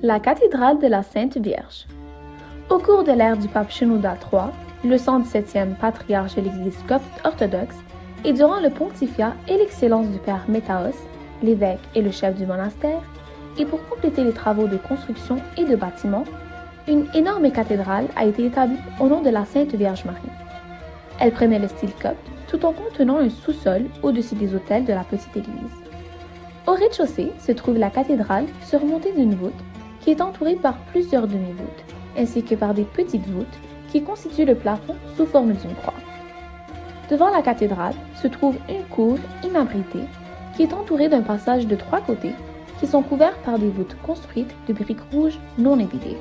La cathédrale de la Sainte Vierge. Au cours de l'ère du pape Shenouda III, le 117e patriarche de l'Église copte orthodoxe, et durant le pontificat et l'excellence du père Métaos, l'évêque et le chef du monastère, et pour compléter les travaux de construction et de bâtiment, une énorme cathédrale a été établie au nom de la Sainte Vierge Marie. Elle prenait le style copte tout en contenant un sous-sol au-dessus des autels de la petite église. Au rez-de-chaussée se trouve la cathédrale surmontée d'une voûte qui est entourée par plusieurs demi-voûtes, ainsi que par des petites voûtes qui constituent le plafond sous forme d'une croix. Devant la cathédrale se trouve une cour inabritée qui est entourée d'un passage de 3 côtés qui sont couverts par des voûtes construites de briques rouges non évidées.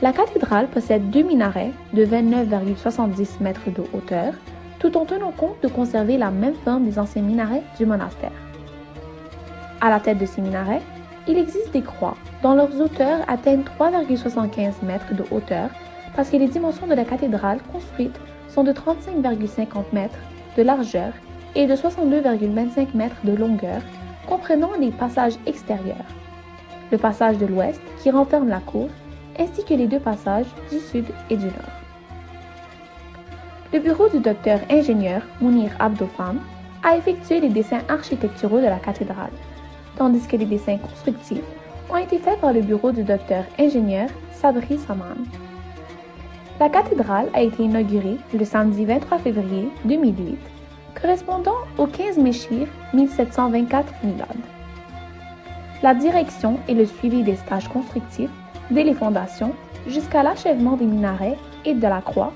La cathédrale possède 2 minarets de 29,70 mètres de hauteur, tout en tenant compte de conserver la même forme des anciens minarets du monastère. À la tête de ces minarets, il existe des croix dont leurs hauteurs atteignent 3,75 mètres de hauteur parce que les dimensions de la cathédrale construite sont de 35,50 mètres de largeur et de 62,25 mètres de longueur, comprenant les passages extérieurs, le passage de l'ouest qui renferme la cour, ainsi que les 2 passages du sud et du nord. Le bureau du docteur ingénieur Mounir Abdofan a effectué les dessins architecturaux de la cathédrale, tandis que les dessins constructifs ont été faits par le bureau du docteur ingénieur Sabri Saman. La cathédrale a été inaugurée le samedi 23 février 2008, correspondant au 15 Méchir 1724 Milad. La direction et le suivi des stages constructifs, dès les fondations jusqu'à l'achèvement des minarets et de la croix,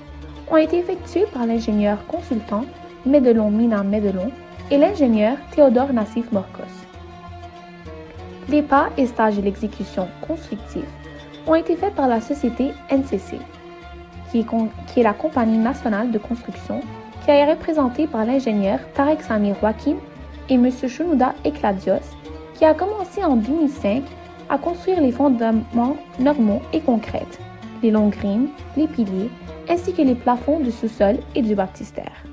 ont été effectués par l'ingénieur consultant Médelon Mina Médelon et l'ingénieur Théodore Nassif Morcos. Les pas et stages de l'exécution constructive ont été faits par la société NCC, qui est la compagnie nationale de construction, qui est représentée par l'ingénieur Tarek Samir Wakim et M. Shenouda Ekladios, qui a commencé en 2005 à construire les fondements normaux et concrètes, les longues grines, les piliers, ainsi que les plafonds du sous-sol et du baptistère.